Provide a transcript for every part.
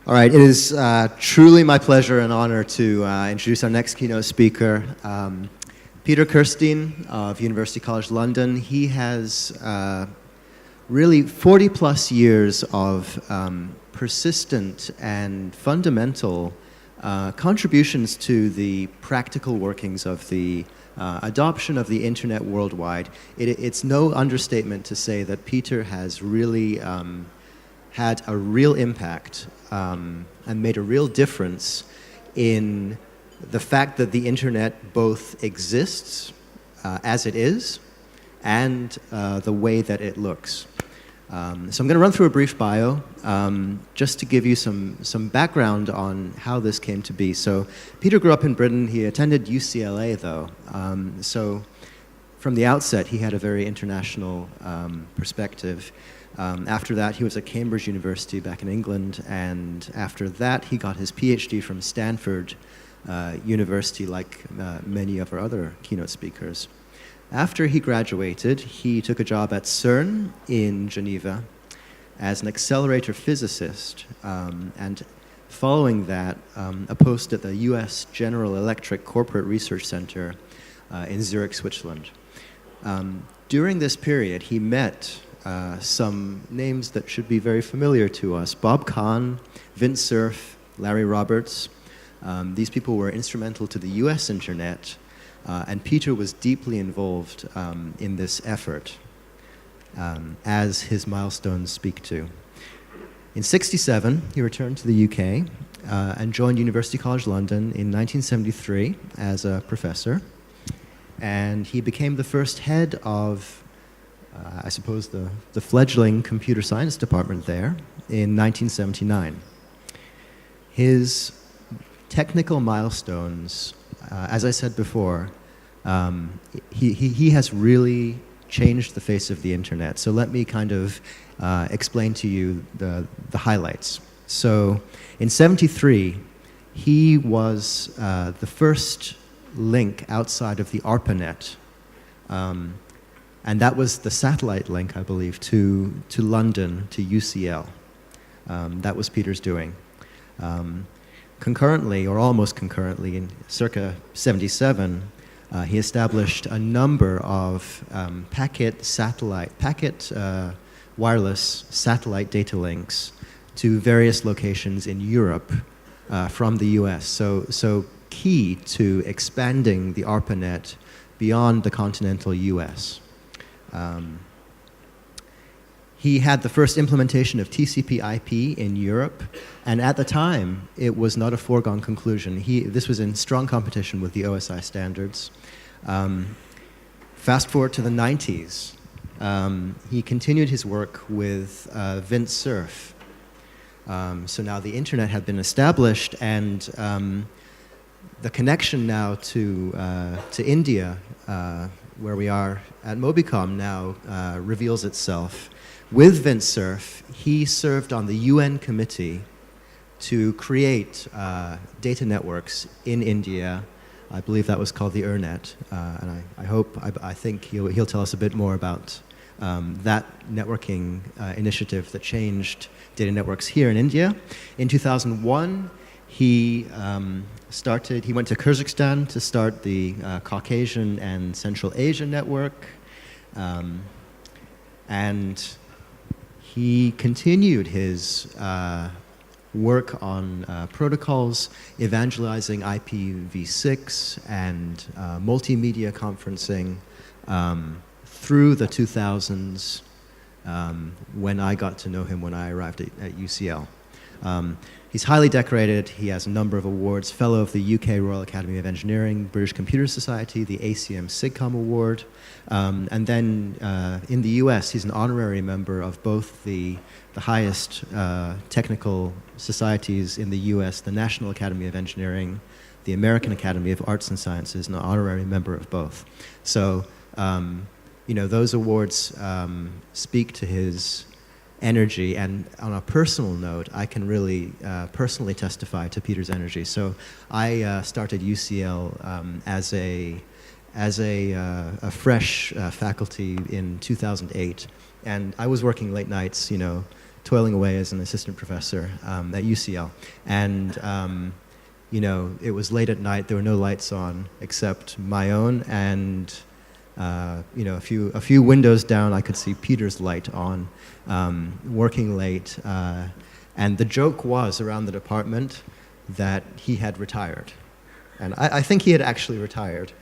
All right, it is truly my pleasure and honor to introduce our next keynote speaker, Peter Kirstein of University College London. He has really 40 plus years of persistent and fundamental contributions to the practical workings of the adoption of the internet worldwide. It's no understatement to say that Peter has really had a real impact and made a real difference in the fact that the internet both exists as it is and the way that it looks. So I'm going to run through a brief bio just to give you some background on how this came to be. So Peter grew up in Britain. He attended UCLA, though. So from the outset, he had a very international perspective. After that, he was at Cambridge University back in England, and after that, he got his PhD from Stanford University, like many of our other keynote speakers. After he graduated, he took a job at CERN in Geneva as an accelerator physicist, and following that, a post at the US General Electric Corporate Research Center in Zurich, Switzerland. During this period, he met some names that should be very familiar to us: Bob Kahn, Vint Cerf, Larry Roberts. These people were instrumental to the US internet, and Peter was deeply involved in this effort, as his milestones speak to. In '67, he returned to the UK and joined University College London in 1973 as a professor, and he became the first head of I suppose the fledgling computer science department there in 1979. His technical milestones, as I said before, he has really changed the face of the internet. So let me kind of explain to you the highlights. So in '73, he was the first link outside of the ARPANET, and that was the satellite link, I believe, to London, to UCL. That was Peter's doing. Concurrently, or almost concurrently, in circa '77, he established a number of wireless satellite data links to various locations in Europe from the US. So key to expanding the ARPANET beyond the continental US. He had the first implementation of TCP/IP in Europe, and at the time, it was not a foregone conclusion. This was in strong competition with the OSI standards. Fast forward to the '90s, he continued his work with Vint Cerf. So now the internet had been established, and the connection now to India, where we are at MobiCom now, reveals itself. With Vint Cerf, he served on the UN committee to create data networks in India. I believe that was called the ERNet, and I think he'll tell us a bit more about that networking initiative that changed data networks here in India. In 2001, he went to Kyrgyzstan to start the Caucasian and Central Asia network, and he continued his work on protocols, evangelizing IPv6 and multimedia conferencing through the 2000s, when I got to know him when I arrived at UCL. He's highly decorated. He has a number of awards: Fellow of the UK Royal Academy of Engineering, British Computer Society, the ACM SIGCOMM Award, and then in the US, he's an honorary member of both the highest technical societies in the US, the National Academy of Engineering, the American Academy of Arts and Sciences, and an honorary member of both. So, those awards speak to his energy, and on a personal note, I can really personally testify to Peter's energy. So I started UCL as a fresh faculty in 2008, and I was working late nights, toiling away as an assistant professor at UCL. And it was late at night. There were no lights on except my own, and a few windows down, I could see Peter's light on, working late. And the joke was around the department that he had retired. And I think he had actually retired.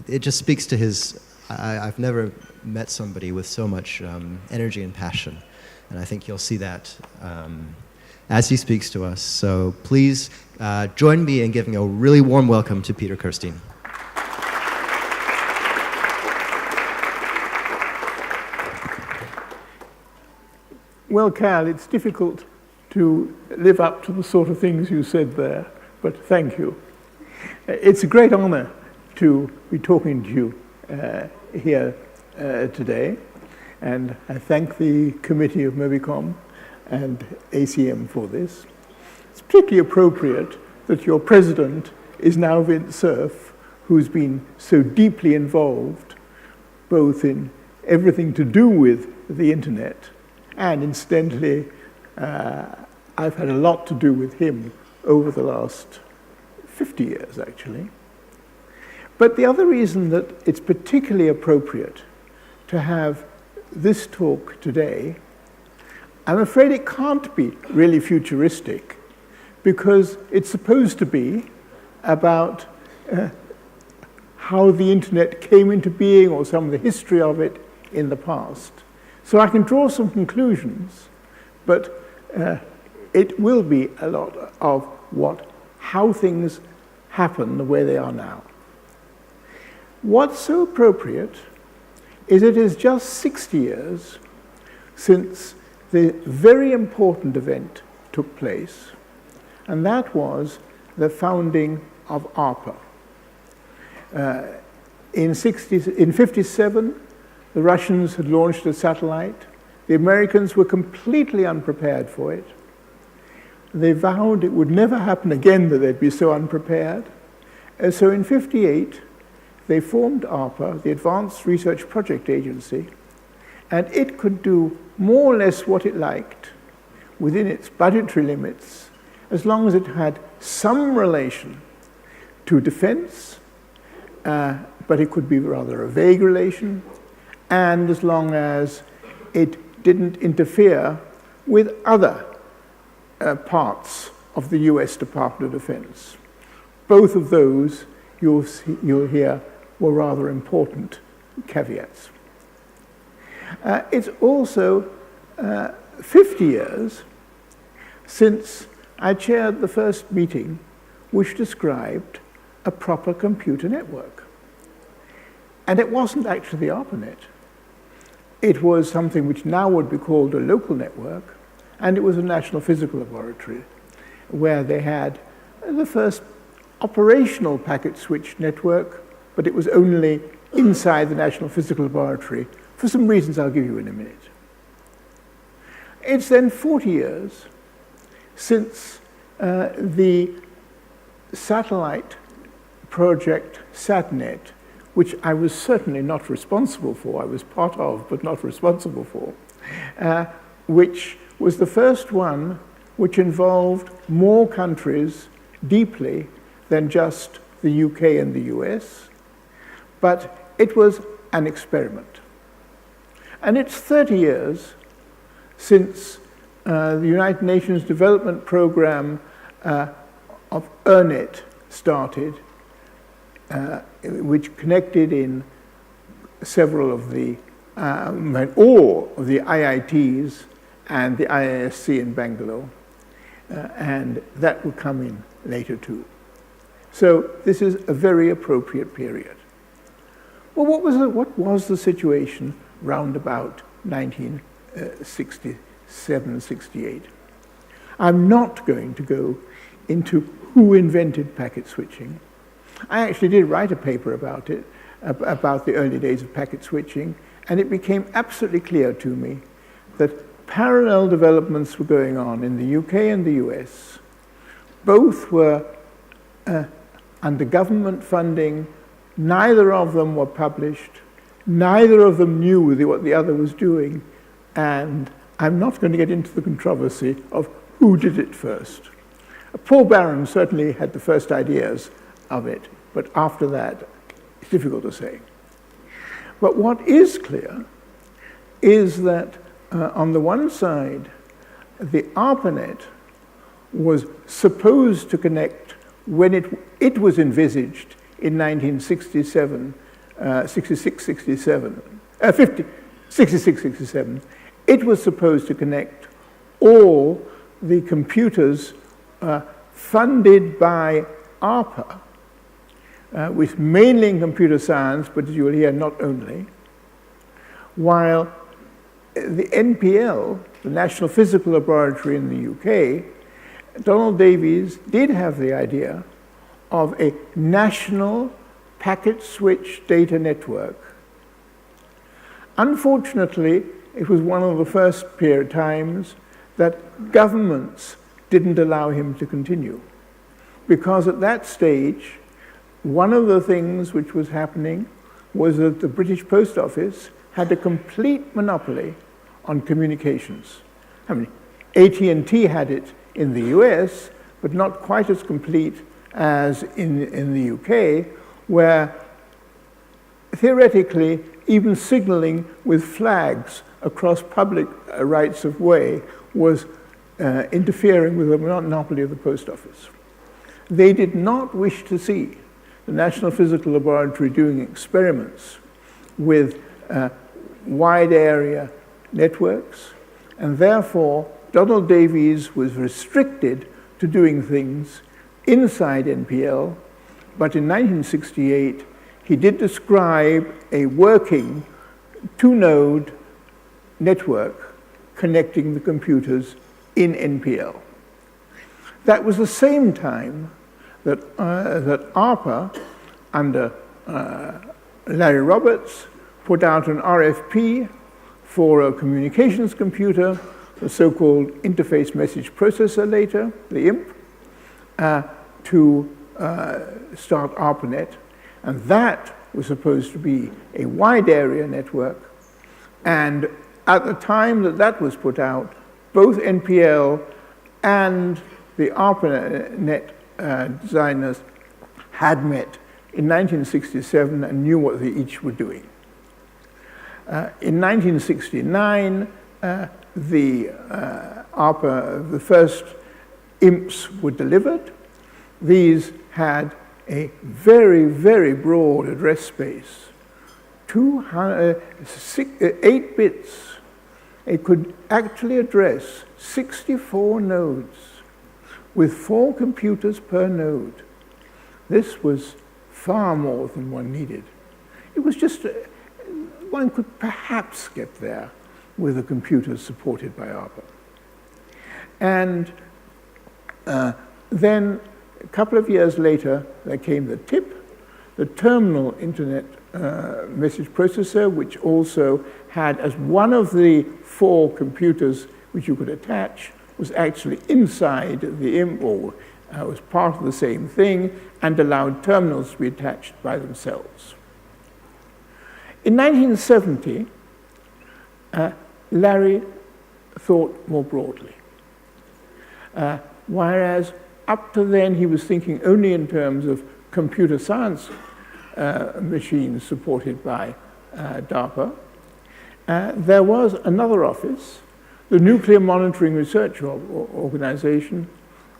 It just speaks to his... I've never met somebody with so much energy and passion. And I think you'll see that as he speaks to us. So please join me in giving a really warm welcome to Peter Kirstein. Well, Cal, it's difficult to live up to the sort of things you said there, but thank you. It's a great honor to be talking to you here today, and I thank the committee of MobiCom and ACM for this. It's particularly appropriate that your president is now Vint Cerf, who's been so deeply involved both in everything to do with the internet, and incidentally, I've had a lot to do with him over the last 50 years, actually. But the other reason that it's particularly appropriate to have this talk today, I'm afraid it can't be really futuristic, because it's supposed to be about how the internet came into being or some of the history of it in the past. So I can draw some conclusions, but it will be a lot of how things happen the way they are now. What's so appropriate is it is just 60 years since the very important event took place, and that was the founding of ARPA. In 1957, the Russians had launched a satellite. The Americans were completely unprepared for it. They vowed it would never happen again that they'd be so unprepared. So in 1958, they formed ARPA, the Advanced Research Project Agency, and it could do more or less what it liked within its budgetary limits, as long as it had some relation to defense, but it could be rather a vague relation, and as long as it didn't interfere with other parts of the US Department of Defense. Both of those, you'll hear, were rather important caveats. It's also 50 years since I chaired the first meeting which described a proper computer network. And it wasn't actually the ARPANET. It was something which now would be called a local network, and it was a National Physical Laboratory, where they had the first operational packet switch network, but it was only inside the National Physical Laboratory, for some reasons I'll give you in a minute. It's then 40 years since the satellite project SATNET, which I was certainly not responsible for, I was part of, but not responsible for, which was the first one which involved more countries deeply than just the UK and the US, but it was an experiment. And it's 30 years since the United Nations Development Programme of EarNet started, which connected in several of the, all of the IITs and the IISc in Bangalore, and that will come in later too. So this is a very appropriate period. Well, what was the situation round about 1967, 68? I'm not going to go into who invented packet switching. I actually did write a paper about it, about the early days of packet switching, and it became absolutely clear to me that parallel developments were going on in the UK and the US. Both were under government funding. Neither of them were published. Neither of them knew what the other was doing, And I'm not going to get into the controversy of who did it first. Paul Barron certainly had the first ideas of it, but after that, it's difficult to say. But what is clear is that on the one side, the ARPANET was supposed to connect when it was envisaged in 1967, 66-67. It was supposed to connect all the computers funded by ARPA, with mainly in computer science, but as you will hear, not only, while the NPL, the National Physical Laboratory in the UK, Donald Davies did have the idea of a national packet switch data network. Unfortunately, it was one of the first times that governments didn't allow him to continue. Because at that stage, one of the things which was happening was that the British Post Office had a complete monopoly on communications. I mean, AT&T had it in the US, but not quite as complete as in the UK, where theoretically, even signaling with flags across public rights of way was interfering with the monopoly of the post office. They did not wish to see the National Physical Laboratory doing experiments with wide area networks, and therefore Donald Davies was restricted to doing things inside NPL, but in 1968 he did describe a working two-node network connecting the computers in NPL. That was the same time that ARPA, under Larry Roberts, put out an RFP for a communications computer, the so-called interface message processor later, the IMP, to start ARPANET. And that was supposed to be a wide area network. And at the time that that was put out, both NPL and the ARPANET designers had met in 1967 and knew what they each were doing. In 1969, the first IMPs were delivered. These had a very, very broad address space, 8 bits. It could actually address 64 nodes with 4 computers per node. This was far more than one needed. It was just, one could perhaps get there with the computers supported by ARPA. And then a couple of years later, there came the TIP, the Terminal Internet Message Processor, which also had as one of the 4 computers which you could attach, was actually inside the IMP, or was part of the same thing, and allowed terminals to be attached by themselves. In 1970, Larry thought more broadly. Whereas up to then he was thinking only in terms of computer science machines supported by DARPA, there was another office, the Nuclear Monitoring Research Organization,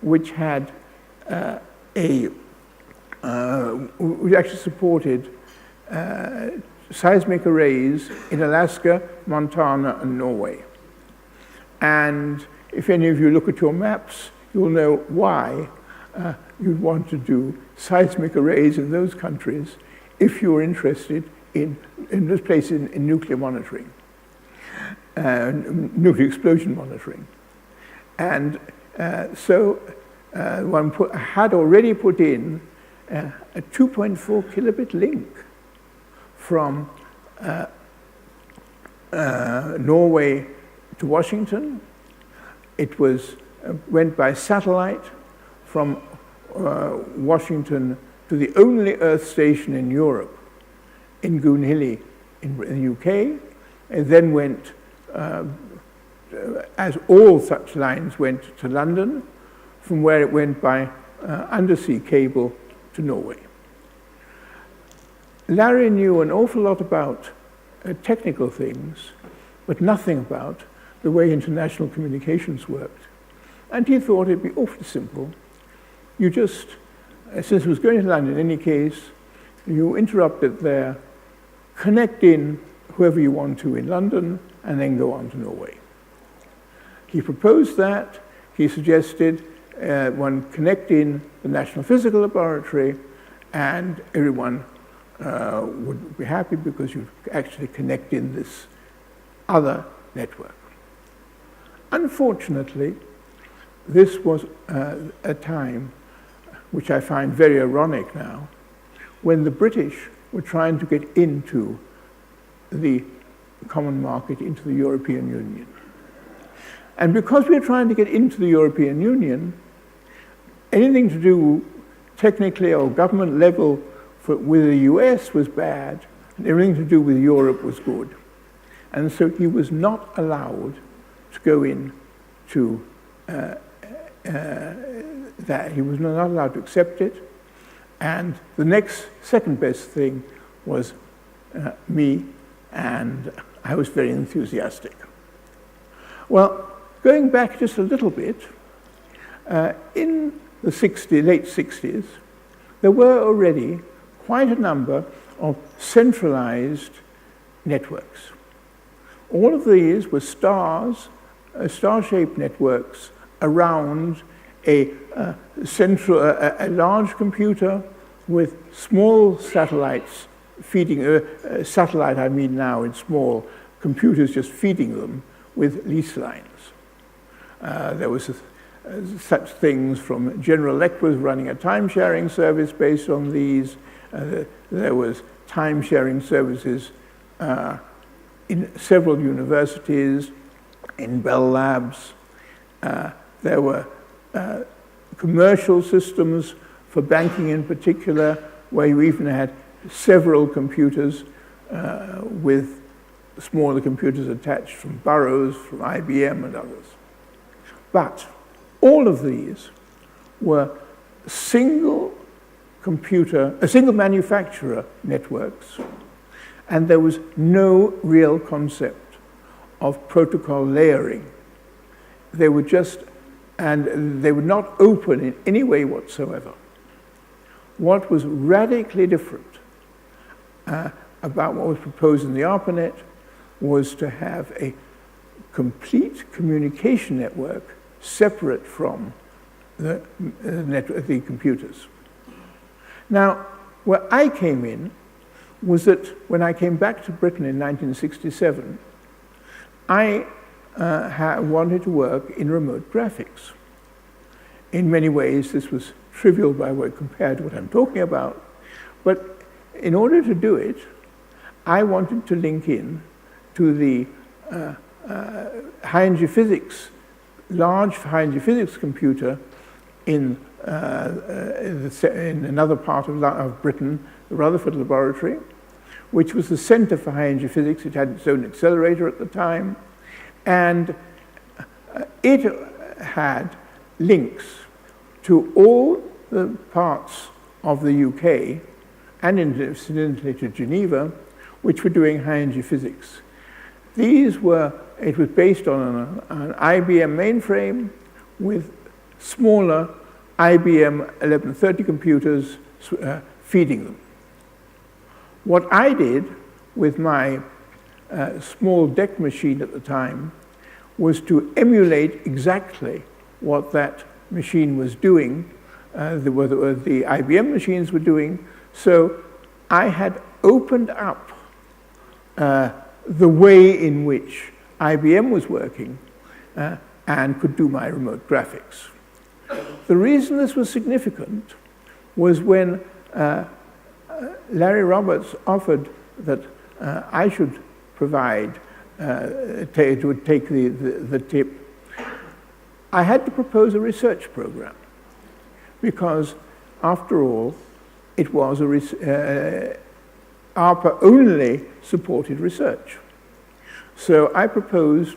which had which actually supported seismic arrays in Alaska, Montana, and Norway. And if any of you look at your maps, you'll know why you'd want to do seismic arrays in those countries if you were interested in this place in nuclear monitoring, nuclear explosion monitoring. And so one had already put in a 2.4 kilobit link from Norway to Washington. It went by satellite from Washington to the only Earth station in Europe, in Goonhilly in the UK, and then went as all such lines went to London, from where it went by undersea cable to Norway. Larry knew an awful lot about technical things, but nothing about the way international communications worked. And he thought it'd be awfully simple. You just, since it was going to London in any case, you interrupt it there, connect in whoever you want to in London, and then go on to Norway. He proposed that. He suggested one connect in the National Physical Laboratory, and everyone would be happy because you actually connect in this other network. Unfortunately, this was a time, which I find very ironic now, when the British were trying to get into the common market, into the European Union. And because we were trying to get into the European Union, anything to do technically or government level with the US was bad, and everything to do with Europe was good. And so he was not allowed to go in to that. He was not allowed to accept it. And the second best thing was me, and I was very enthusiastic. Well, going back just a little bit, in the late 60s, there were already quite a number of centralized networks. All of these were star-shaped networks around a large computer with small satellites feeding, satellite I mean now in small, computers just feeding them with lease lines. There was such things from General Electric was running a time-sharing service based on these. There was time-sharing services in several universities, in Bell Labs. There were commercial systems for banking in particular, where you even had several computers with smaller computers attached from Burroughs, from IBM and others. But all of these were single manufacturer networks, and there was no real concept of protocol layering. They were just, and they were not open in any way whatsoever. What was radically different about what was proposed in the ARPANET was to have a complete communication network separate from the computers. Now, where I came in was that when I came back to Britain in 1967, I wanted to work in remote graphics. In many ways, this was trivial by way compared to what I'm talking about, but in order to do it, I wanted to link in to the high-energy physics, large high-energy physics computer in another part of Britain, the Rutherford Laboratory, which was the center for high-energy physics. It had its own accelerator at the time, and it had links to all the parts of the UK, and incidentally to Geneva, which were doing high-energy physics. It was based on an IBM mainframe with smaller IBM 1130 computers feeding them. What I did with my small DEC machine at the time was to emulate exactly what that machine was doing, the IBM machines were doing. So I had opened up the way in which IBM was working and could do my remote graphics. The reason this was significant was when Larry Roberts offered that I should provide, take the tip. I had to propose a research program because, after all, it was ARPA only supported research. So I proposed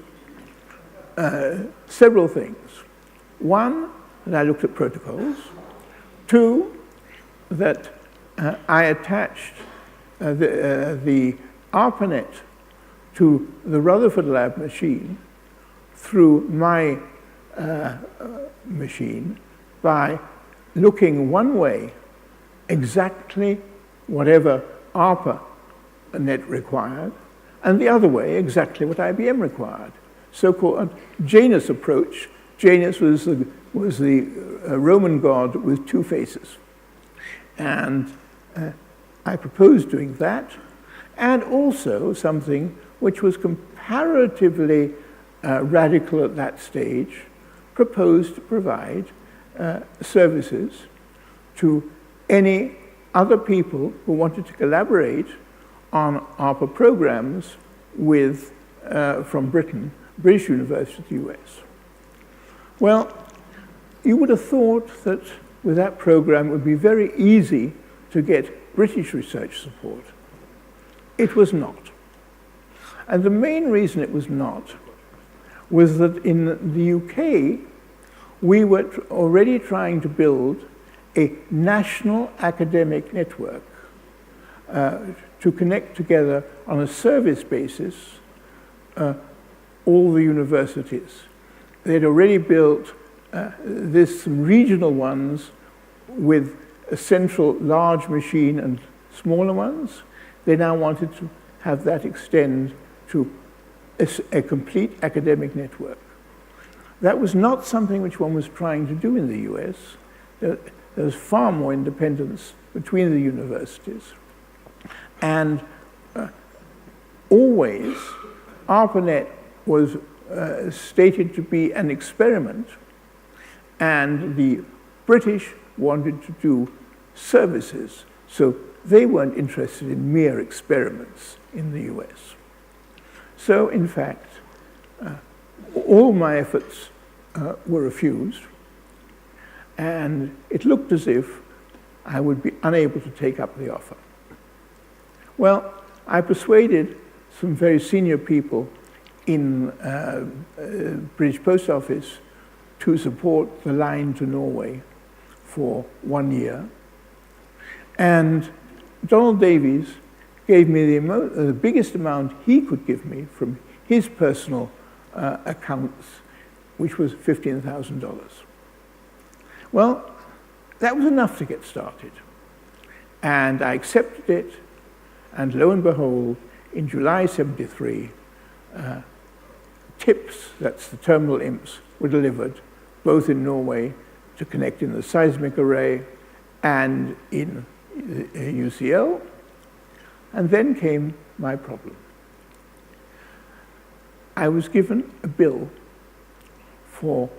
several things. One, that I looked at protocols. Two, that I attached the ARPANET to the Rutherford Lab machine through my machine by looking one way exactly whatever ARPANET required, and the other way exactly what IBM required. So-called Janus approach. Janus was the Roman god with two faces. And I proposed doing that, and also something which was comparatively radical at that stage, proposed to provide services to any other people who wanted to collaborate on ARPA programs with, from Britain, British University, the US. Well, you would have thought that with that program it would be very easy to get British research support. It was not. And the main reason it was not was that in the UK, we were already trying to build a national academic network to connect together on a service basis all the universities. They'd already built some regional ones with a central large machine and smaller ones. They now wanted to have that extend to a complete academic network. That was not something which one was trying to do in the US. There was far more independence between the universities. And always, ARPANET was stated to be an experiment, and the British wanted to do services, so they weren't interested in mere experiments in the US. So, in fact, all my efforts were refused, and it looked as if I would be unable to take up the offer. Well, I persuaded some very senior people in British Post Office to support the line to Norway for 1 year. And Donald Davies gave me the biggest amount he could give me from his personal accounts, which was $15,000. Well, that was enough to get started. And I accepted it, and lo and behold, in July '73, TIPS, that's the terminal imps, were delivered, both in Norway to connect in the seismic array and in UCL. And then came my problem. I was given a bill for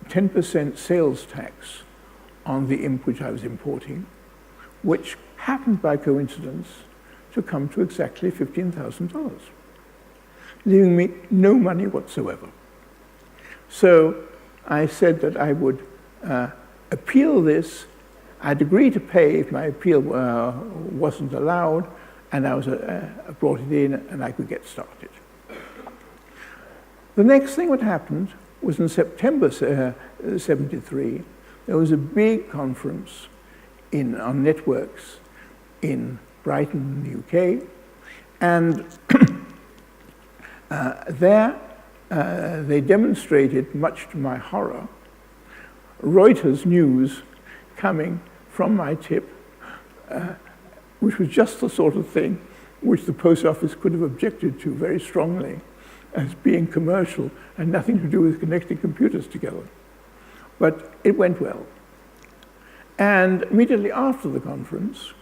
10% sales tax on the imp which I was importing, which happened by coincidence to come to exactly $15,000, leaving me no money whatsoever. So I said that I would appeal this. I'd agree to pay if my appeal wasn't allowed, and I brought it in and I could get started. The next thing that happened was in September '73, there was a big conference on networks in Brighton, in the UK, and there they demonstrated, much to my horror, Reuters news coming from my tip, which was just the sort of thing which the post office could have objected to very strongly as being commercial and nothing to do with connecting computers together. But it went well. And immediately after the conference,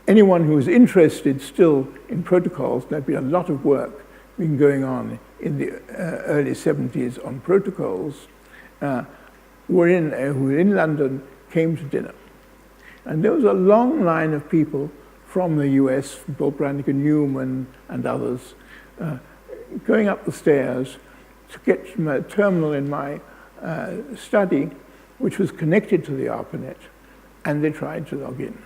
anyone who was interested still in protocols, there'd been a lot of work been going on in the early '70s on protocols, who were in London, came to dinner. And there was a long line of people from the US, Bill Brannigan Newman and others, going up the stairs to get to a terminal in my study, which was connected to the ARPANET, and they tried to log in.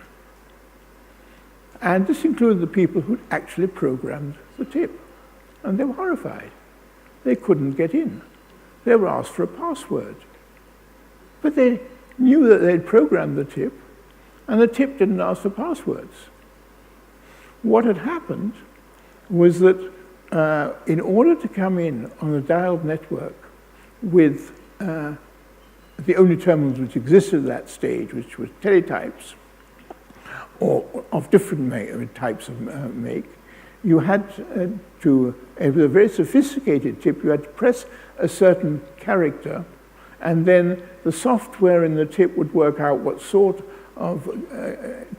And this included the people who'd actually programmed the tip. and they were horrified. They couldn't get in. They were asked for a password. But they knew that they'd programmed the tip, and the tip didn't ask for passwords. What had happened was that in order to come in on a dialed network with the only terminals which existed at that stage, which were teletypes, or of different types of make, you had to, it was a very sophisticated tip, you had to press a certain character, and then the software in the tip would work out what sort of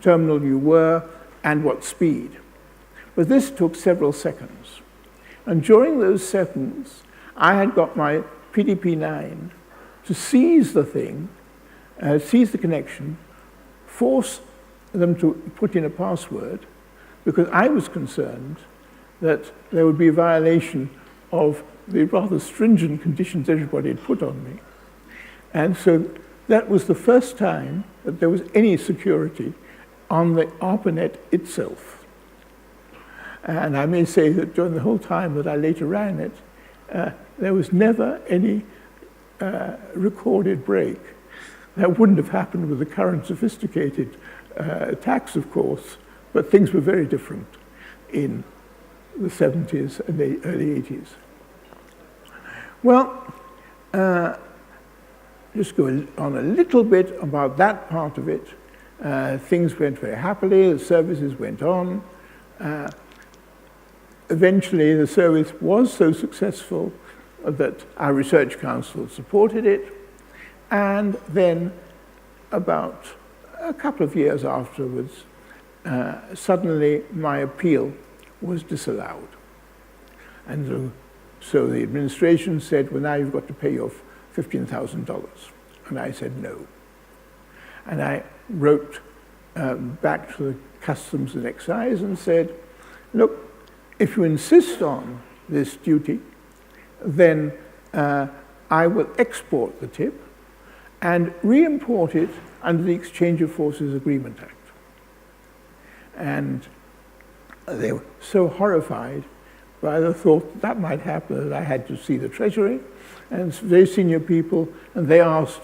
terminal you were and what speed. But this took several seconds. And during those seconds, I had got my PDP-9 to seize the thing, seize the connection, force them to put in a password, because I was concerned that there would be a violation of the rather stringent conditions everybody had put on me. And so that was the first time that there was any security on the ARPANET itself. And I may say that during the whole time that I later ran it, there was never any recorded break. That wouldn't have happened with the current sophisticated attacks, of course, but things were very different in the 70s and the early 80s. Well, just go on a little bit about that part of it. Things went very happily, the services went on. Eventually, the service was so successful that our research council supported it. And then, about a couple of years afterwards, suddenly my appeal was disallowed. And so the administration said, well, now you've got to pay your $15,000. And I said no. And I wrote back to the Customs and Excise and said, look, if you insist on this duty, then I will export the tip and re-import it under the Exchange of Forces Agreement Act. And they were so horrified by the thought that might happen that I had to see the Treasury and very senior people, and they asked,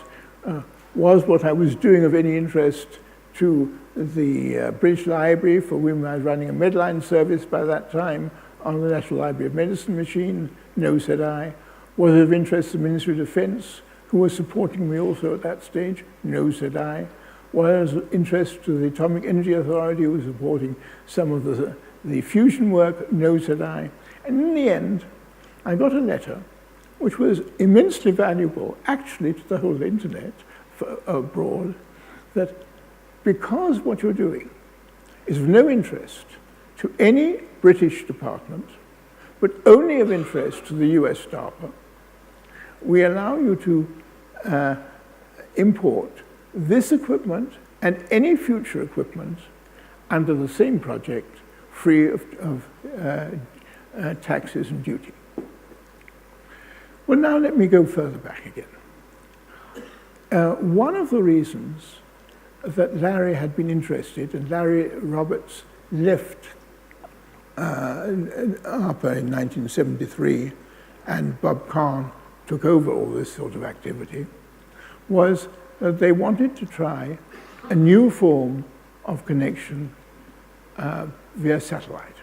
was what I was doing of any interest to the British Library, for whom I was running a Medline service by that time on the National Library of Medicine machine? No, said I. Was it of interest to the Ministry of Defense, who was supporting me also at that stage? No, said I. Was it of interest to the Atomic Energy Authority, who was supporting some of the fusion work? No, said I. And in the end, I got a letter which was immensely valuable, actually, to the whole internet abroad, that because what you're doing is of no interest to any British department, but only of interest to the US DARPA, we allow you to import this equipment and any future equipment under the same project, free of taxes and duty. Well, now let me go further back again. One of the reasons that Larry had been interested, and Larry Roberts left ARPA in 1973, and Bob Kahn took over all this sort of activity, was that they wanted to try a new form of connection via satellite.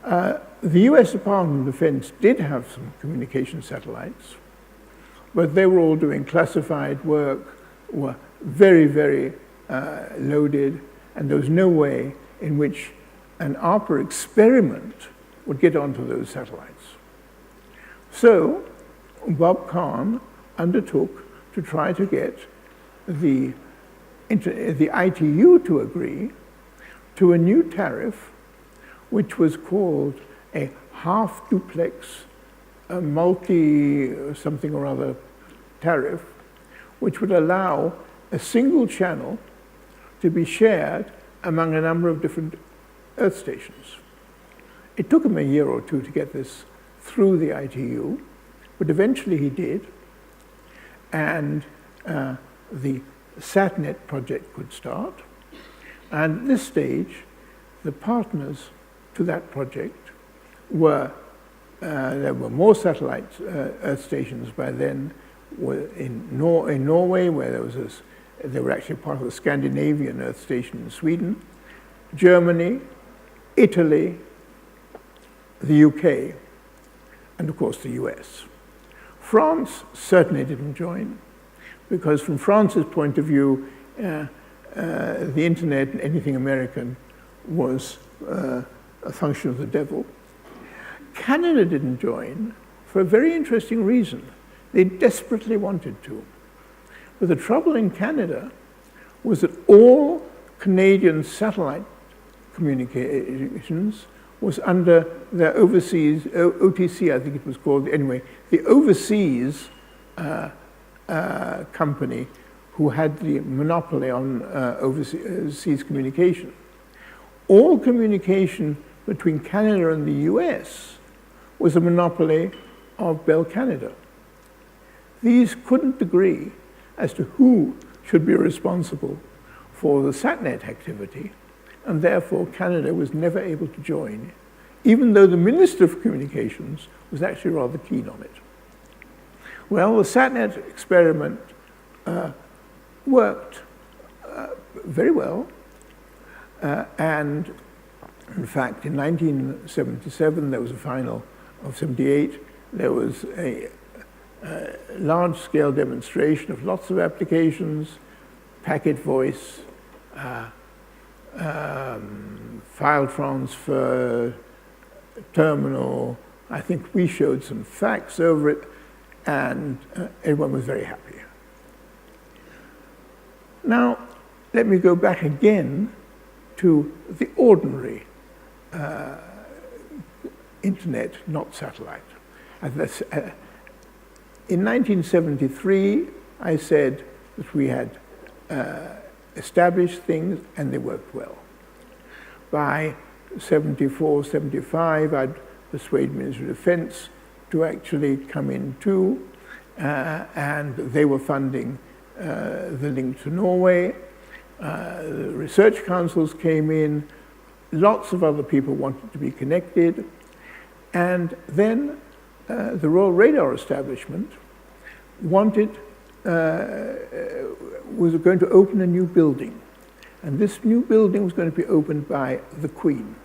The US Department of Defense did have some communication satellites, but they were all doing classified work, were very, very loaded, and there was no way in which an ARPA experiment would get onto those satellites. So Bob Kahn undertook to try to get the ITU to agree to a new tariff, which was called a half-duplex, multi-something or other tariff, which would allow a single channel to be shared among a number of different Earth stations. It took him a year or two to get this through the ITU, but eventually he did, and the SatNet project could start. And at this stage, the partners to that project there were more satellite Earth stations by then. In Norway, where they were actually part of the Scandinavian Earth Station in Sweden, Germany, Italy, the UK, and of course the US. France certainly didn't join, because from France's point of view, the internet and anything American was a function of the devil. Canada didn't join for a very interesting reason. They desperately wanted to. But the trouble in Canada was that all Canadian satellite communications was under their overseas, OTC I think it was called, anyway, the overseas company who had the monopoly on overseas communication. All communication between Canada and the US was a monopoly of Bell Canada. These couldn't agree as to who should be responsible for the SatNet activity, and therefore Canada was never able to join, even though the Minister of Communications was actually rather keen on it. Well, the SatNet experiment worked very well, and in fact, in 1977, there was a final of 78, there was a large-scale demonstration of lots of applications, packet voice, file transfer, terminal. I think we showed some facts over it, and everyone was very happy. Now, let me go back again to the ordinary internet, not satellite. In 1973, I said that we had established things and they worked well. By 74, 75, I'd persuade Ministry of Defense to actually come in too, and they were funding the link to Norway. The research councils came in, lots of other people wanted to be connected, and then the Royal Radar Establishment was going to open a new building, and this new building was going to be opened by the Queen.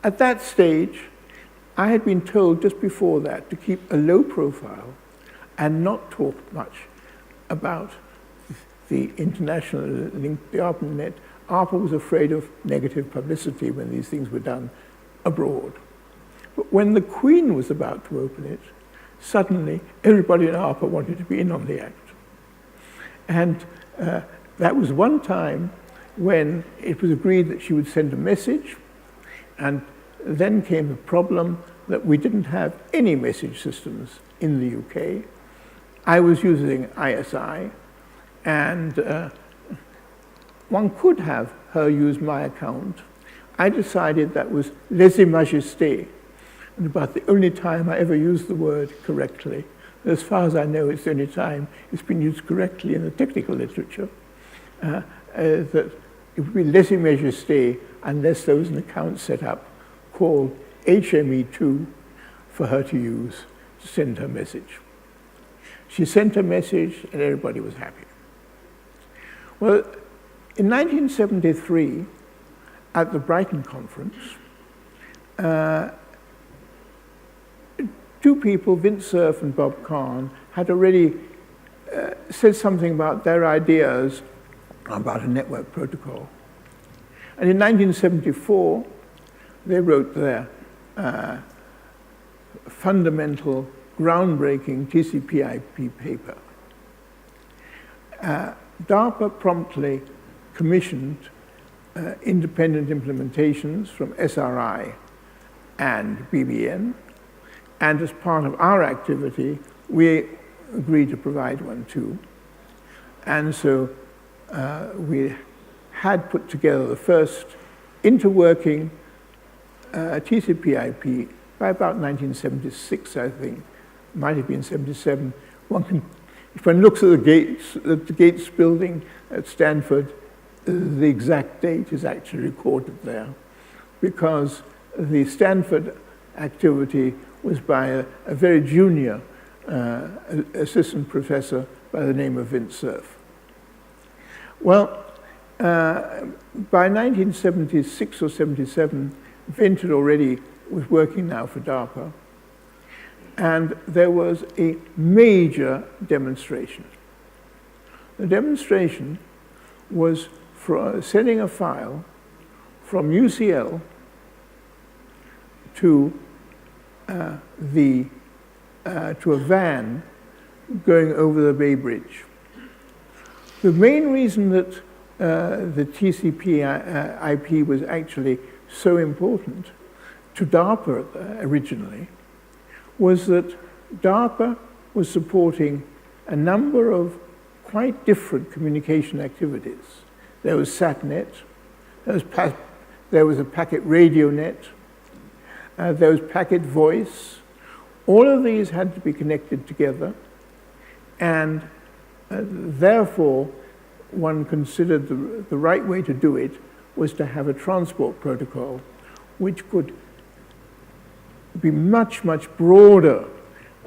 At that stage, I had been told just before that to keep a low profile and not talk much about the international link, the ARPANET. ARPA was afraid of negative publicity when these things were done abroad. But when the Queen was about to open it, suddenly everybody in ARPA wanted to be in on the act. And that was one time when it was agreed that she would send a message, and then came the problem that we didn't have any message systems in the UK. I was using ISI, and one could have her use my account. I decided that was lèse-majesté, and about the only time I ever used the word correctly. As far as I know, it's the only time it's been used correctly in the technical literature, that it would be lèse-majesté unless there was an account set up called HME2 for her to use to send her message. She sent her message and everybody was happy. Well, in 1973, at the Brighton conference, two people, Vince Cerf and Bob Kahn, had already said something about their ideas about a network protocol. And in 1974, they wrote their fundamental, groundbreaking TCP/IP paper. DARPA promptly commissioned independent implementations from SRI and BBN, and as part of our activity, we agreed to provide one too. And so we had put together the first interworking TCP/IP by about 1976, I think. Might have been 77. If one looks at the Gates building at Stanford, the exact date is actually recorded there, because the Stanford activity was by a very junior assistant professor by the name of Vint Cerf. Well, by 1976 or 77, Vint had already was working now for DARPA, and there was a major demonstration. The demonstration was for sending a file from UCL to a van going over the Bay Bridge. The main reason that the TCP/IP was actually so important to DARPA originally was that DARPA was supporting a number of quite different communication activities. There was SatNet, there was a packet radio net, there was packet voice. All of these had to be connected together, and therefore one considered the right way to do it was to have a transport protocol which could be much, much broader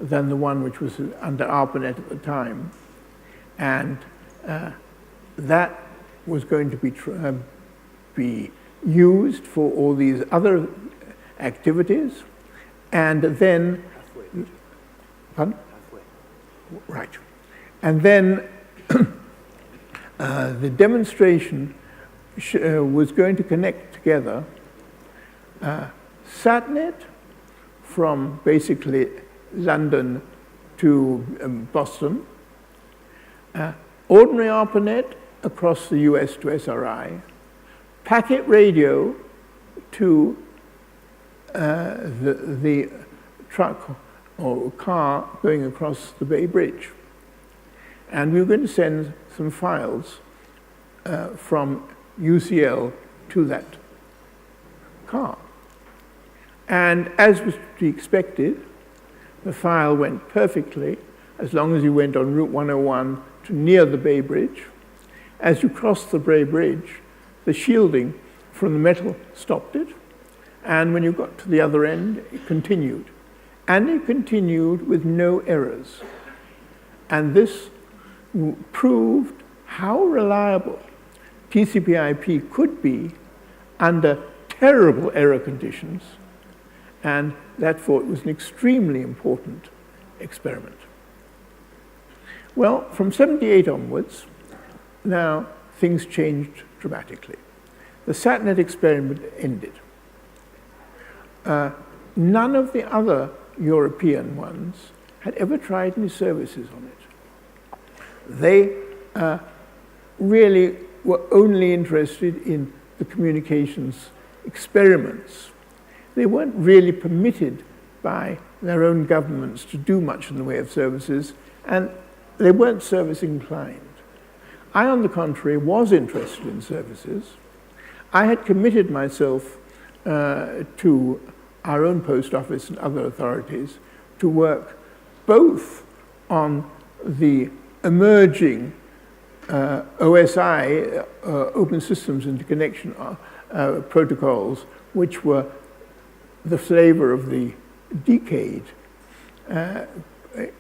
than the one which was under ARPANET at the time. And that was going to be used for all these other activities. And then... Pardon? Right. And then the demonstration was going to connect together SatNet from basically London to Boston, ordinary ARPANET across the US to SRI, packet radio to the truck or car going across the Bay Bridge. And we were going to send some files from UCL to that car. And as was to be expected, the file went perfectly as long as you went on Route 101 to near the Bay Bridge. As you crossed the Bay Bridge, the shielding from the metal stopped it. And when you got to the other end, it continued. And it continued with no errors. And this proved how reliable TCP/IP could be under terrible error conditions. And therefore, it was an extremely important experiment. Well, from 78 onwards, now things changed dramatically. The SatNet experiment ended. None of the other European ones had ever tried any services on it. They really were only interested in the communications experiments. They weren't really permitted by their own governments to do much in the way of services, and they weren't service inclined. I, on the contrary, was interested in services. I had committed myself to our own post office and other authorities to work both on the emerging OSI, Open Systems Interconnection protocols, which were the flavor of the decade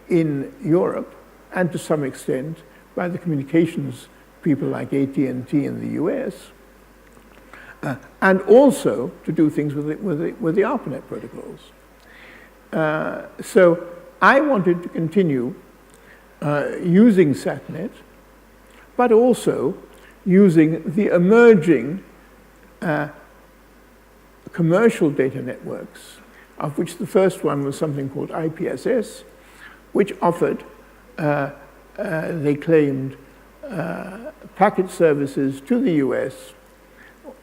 in Europe, and to some extent by the communications people like AT&T in the US, and also to do things with the ARPANET protocols. So I wanted to continue using SatNet, but also using the emerging commercial data networks, of which the first one was something called IPSS, which offered, they claimed, packet services to the US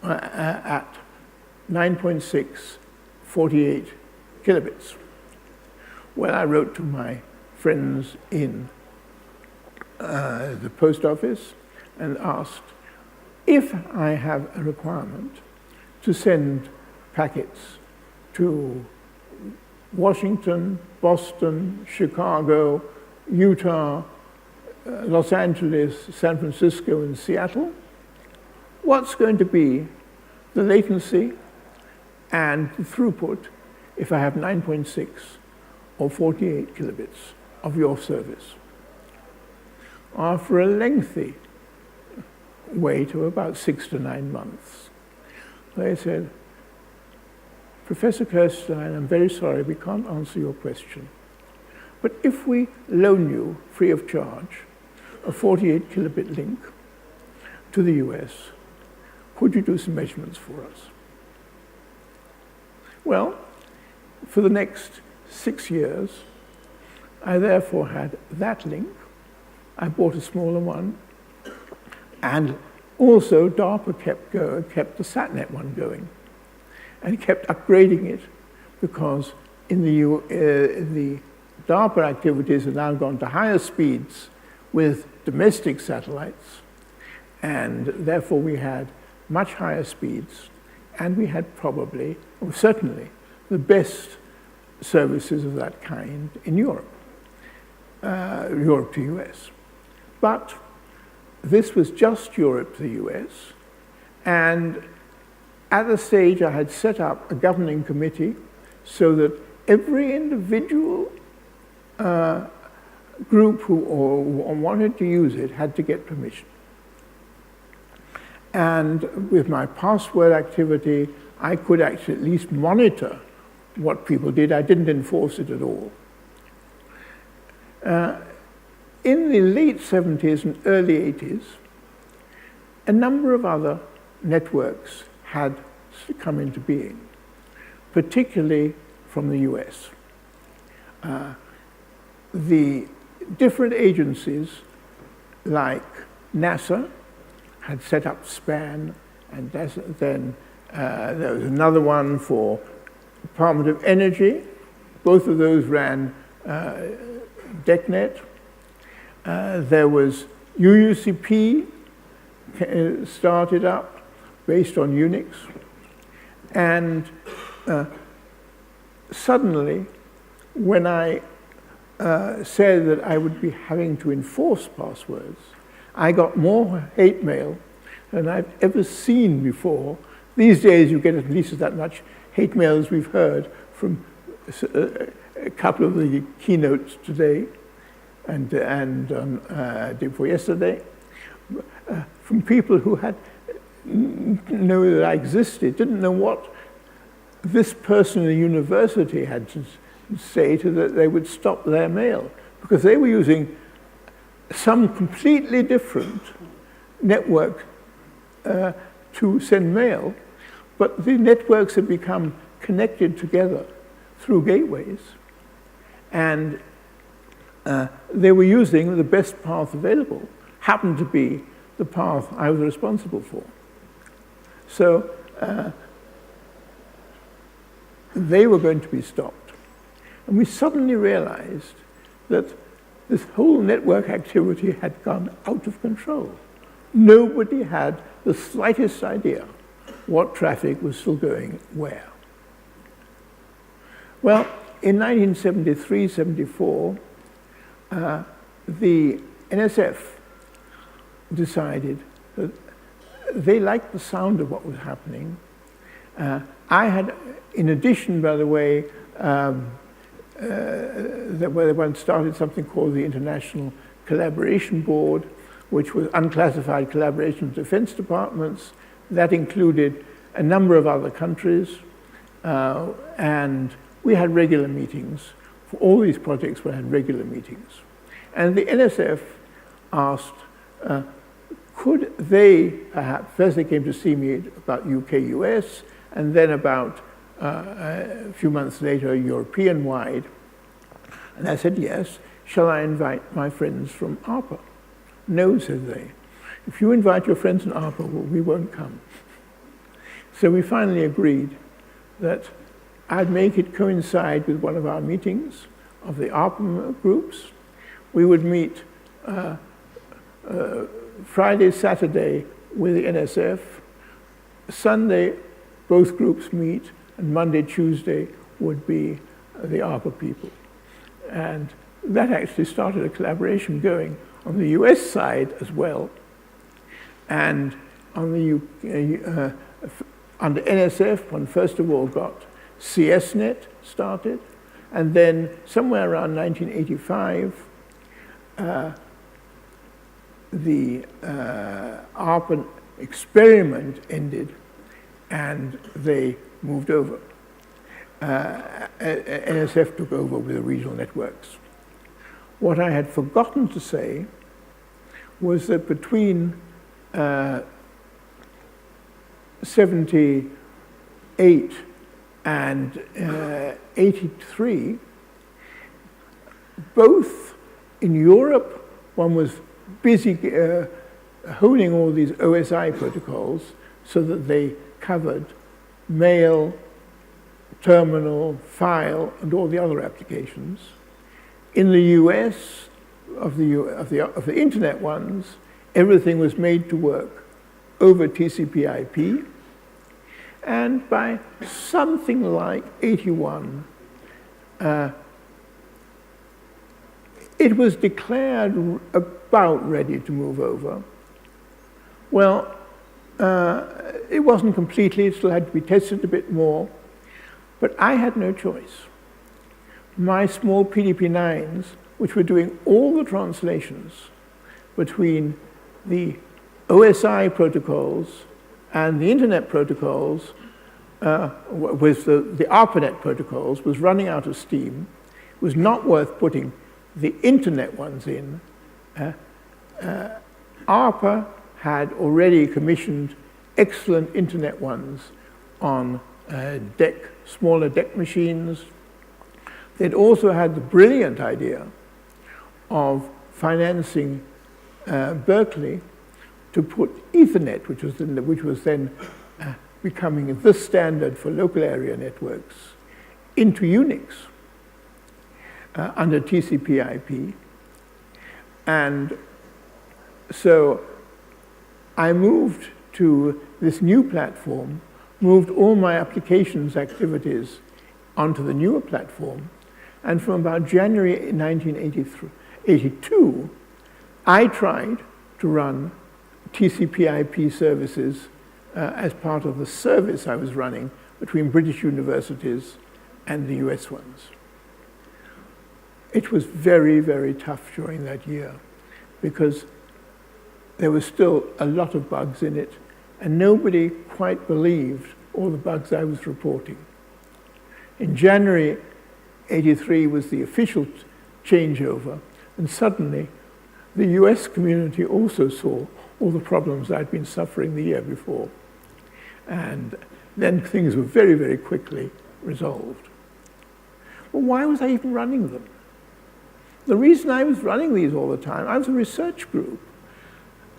at 9.6, 48 kilobits. Well, I wrote to my friends in the post office and asked if I have a requirement to send packets to Washington, Boston, Chicago, Utah, Los Angeles, San Francisco, and Seattle, what's going to be the latency and the throughput if I have 9.6 or 48 kilobits of your service. After a lengthy wait of about 6 to 9 months, they said, Professor Kirstein, I'm very sorry, we can't answer your question. But if we loan you, free of charge, a 48 kilobit link to the US, could you do some measurements for us? Well, for the next 6 years, I therefore had that link. I bought a smaller one, and also DARPA kept the SatNet one going, and kept upgrading it, because in the DARPA activities have now gone to higher speeds with domestic satellites, and therefore we had much higher speeds, and we had probably, or certainly, the best services of that kind in Europe, Europe to US. But this was just Europe to the US, and at the stage I had set up a governing committee so that every individual group who wanted to use it had to get permission. And with my password activity, I could actually at least monitor what people did. I didn't enforce it at all. In the late 70s and early 80s, a number of other networks had come into being, particularly from the US. The different agencies, like NASA, had set up SPAN, and then there was another one for Department of Energy. Both of those ran DECnet. There was UUCP started up based on Unix. And suddenly, when I said that I would be having to enforce passwords, I got more hate mail than I've ever seen before. These days, you get at least that much hate mail as we've heard from a couple of the keynotes today and day before yesterday, from people who had know that I existed, didn't know what this person in the university had to say to that they would stop their mail, because they were using some completely different network to send mail, but the networks had become connected together through gateways, and they were using the best path available, happened to be the path I was responsible for. So they were going to be stopped. And we suddenly realized that this whole network activity had gone out of control. Nobody had the slightest idea what traffic was still going where. Well, in 1973-74, the NSF decided that they liked the sound of what was happening. I had, in addition, by the way, they once started something called the International Collaboration Board, which was unclassified collaboration with defense departments. That included a number of other countries, and we had regular meetings. For all these projects, we had regular meetings. And the NSF asked, could they perhaps, first they came to see me about UK-US, and then about a few months later, European-wide. And I said, yes. Shall I invite my friends from ARPA? No, said they. If you invite your friends from ARPA, well, we won't come. So we finally agreed that I'd make it coincide with one of our meetings of the ARPA groups. We would meet Friday, Saturday with the NSF. Sunday, both groups meet, and Monday, Tuesday would be the ARPA people. And that actually started a collaboration going on the US side as well. And on the under NSF, one first of all got CSNet started, and then somewhere around 1985, the ARPANET experiment ended, and they moved over. NSF took over with the regional networks. What I had forgotten to say was that between 78 and 83, both in Europe, one was busy honing all these OSI protocols so that they covered mail, terminal, file, and all the other applications. In the US, of the internet ones, everything was made to work over TCP/IP, and by something like 81, it was declared about ready to move over. Well, it wasn't completely, it still had to be tested a bit more, but I had no choice. My small PDP-9s, which were doing all the translations between the OSI protocols and the internet protocols, with the ARPANET protocols, was running out of steam. It was not worth putting the internet ones in. ARPA had already commissioned excellent internet ones on smaller DEC machines. They'd also had the brilliant idea of financing Berkeley to put Ethernet, which was then becoming the standard for local area networks, into Unix under TCP/IP. And so I moved to this new platform, moved all my applications activities onto the newer platform, and from about January 1982, I tried to run TCP/IP services as part of the service I was running between British universities and the US ones. It was very, very tough during that year because there was still a lot of bugs in it, and nobody quite believed all the bugs I was reporting. In January 83 was the official changeover, and suddenly the US community also saw all the problems I'd been suffering the year before. And then things were very, very quickly resolved. Well, why was I even running them? The reason I was running these all the time, I was a research group.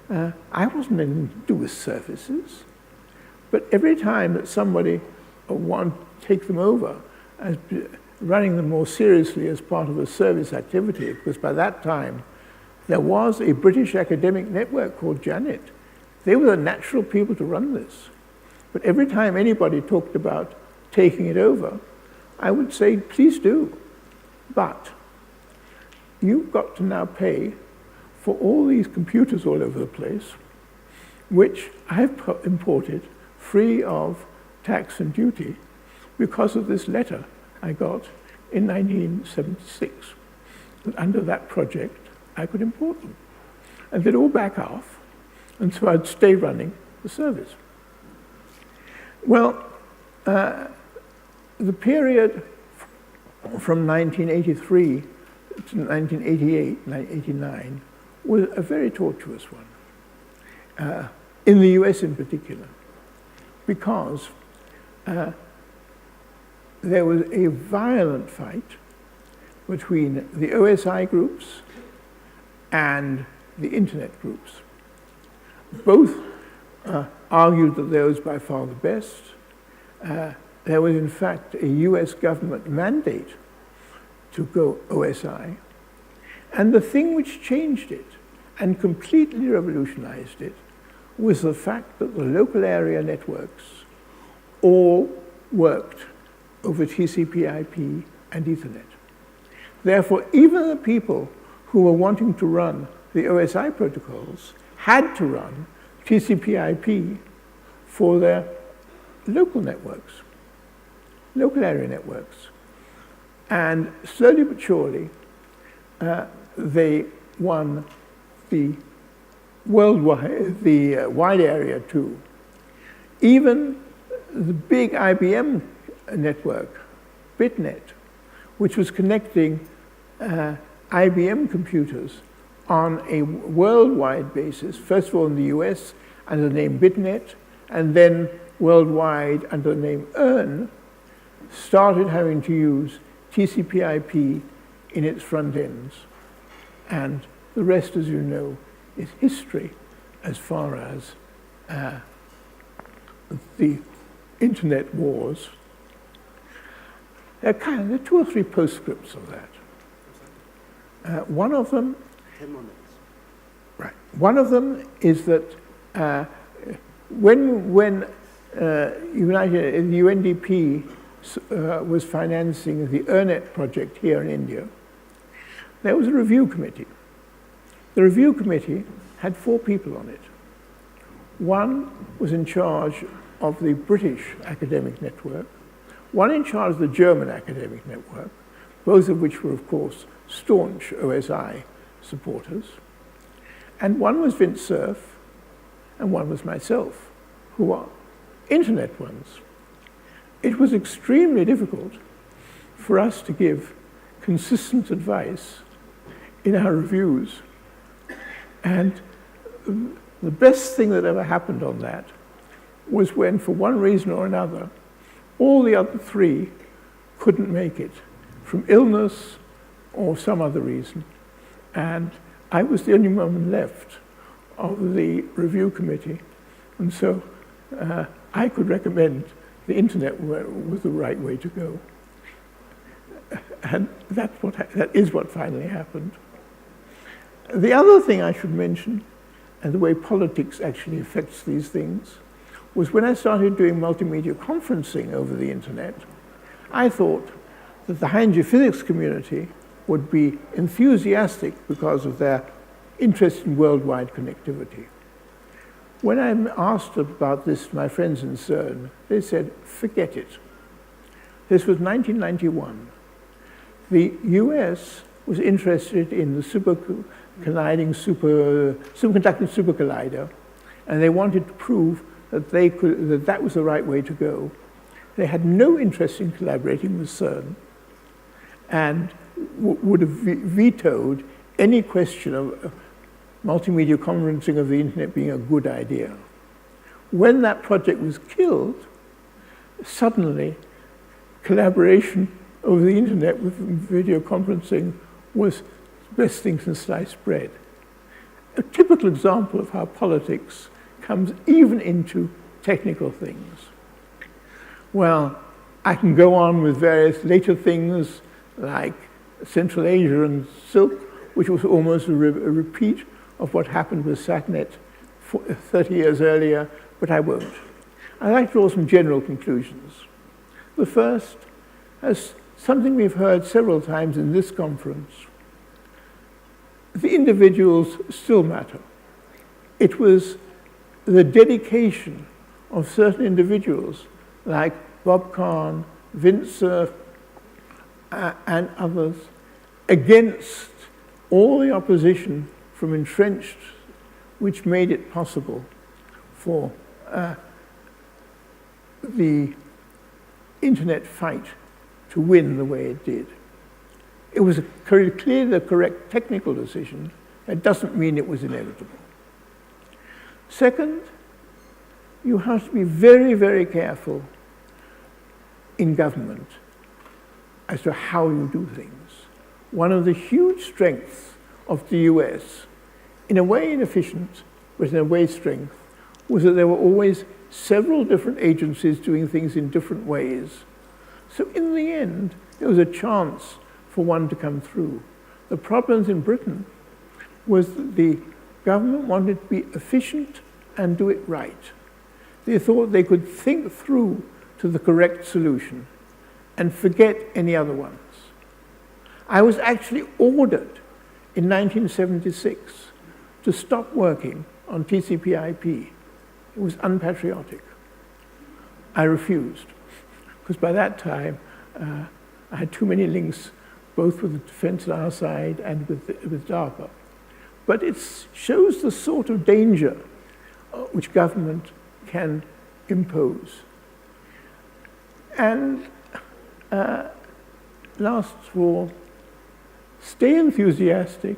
I wasn't anything to do with services. But every time that somebody wanted to take them over, as running them more seriously as part of a service activity, because by that time there was a British academic network called Janet. They were the natural people to run this. But every time anybody talked about taking it over, I would say, please do. But you've got to now pay for all these computers all over the place, which I've imported free of tax and duty because of this letter I got in 1976. That under that project, I could import them. And they'd all back off, and so I'd stay running the service. Well, the period from 1983 to 1988, 1989, was a very tortuous one, in the US in particular, because there was a violent fight between the OSI groups and the internet groups. Both argued that they was by far the best. There was, in fact, a US government mandate to go OSI. And the thing which changed it and completely revolutionized it was the fact that the local area networks all worked over TCP/IP and Ethernet. Therefore, even the people who were wanting to run the OSI protocols had to run TCP/IP for their local networks, local area networks. And slowly but surely, they won the worldwide, the wide area too. Even the big IBM network, BitNet, which was connecting IBM computers on a worldwide basis, first of all in the US under the name BitNet, and then worldwide under the name EARN, started having to use TCP/IP in its front ends. And the rest, as you know, is history as far as the internet wars. There are 2 or 3 postscripts of that. One of them, 10 more minutes. right. One of them is that when the UNDP was financing the EARNet project here in India, there was a review committee. The review committee had 4 people on it. One was in charge of the British academic network, one in charge of the German academic network, both of which were, of course, staunch OSI supporters, and one was Vint Cerf, and one was myself, who are internet ones. It was extremely difficult for us to give consistent advice in our reviews. And the best thing that ever happened on that was when, for one reason or another, all the other 3 couldn't make it, from illness or some other reason. And I was the only one left of the review committee. And so I could recommend the internet was the right way to go. And that is what finally happened. The other thing I should mention, and the way politics actually affects these things, was when I started doing multimedia conferencing over the internet, I thought that the high energy physics community would be enthusiastic because of their interest in worldwide connectivity. When I asked about this to my friends in CERN, they said, forget it. This was 1991. The US was interested in the superconducting super collider, and they wanted to prove that that was the right way to go. They had no interest in collaborating with CERN, and would have vetoed any question of multimedia conferencing of the internet being a good idea. When that project was killed, suddenly collaboration over the internet with video conferencing was the best thing since sliced bread. A typical example of how politics comes even into technical things. Well, I can go on with various later things like Central Asia and Silk, which was almost a repeat of what happened with SATNet 30 years earlier, but I won't. I'd like to draw some general conclusions. The first, as something we've heard several times in this conference, the individuals still matter. It was the dedication of certain individuals like Bob Kahn, Vint Cerf, and others against all the opposition from entrenched, which made it possible for the internet fight to win the way it did. It was clearly the correct technical decision. That doesn't mean it was inevitable. Second, you have to be very, very careful in government as to how you do things. One of the huge strengths of the US, in a way inefficient, but in a way strength, was that there were always several different agencies doing things in different ways. So in the end, there was a chance for one to come through. The problems in Britain was that the government wanted to be efficient and do it right. They thought they could think through to the correct solution and forget any other ones. I was actually ordered in 1976 to stop working on TCP/IP. It was unpatriotic. I refused, because by that time I had too many links, both with the defense on our side and with DARPA. But it shows the sort of danger which government can impose. And last of all, stay enthusiastic.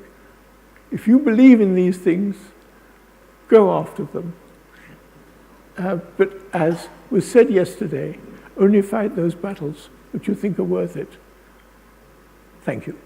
If you believe in these things, go after them. But as was said yesterday, only fight those battles which you think are worth it. Thank you.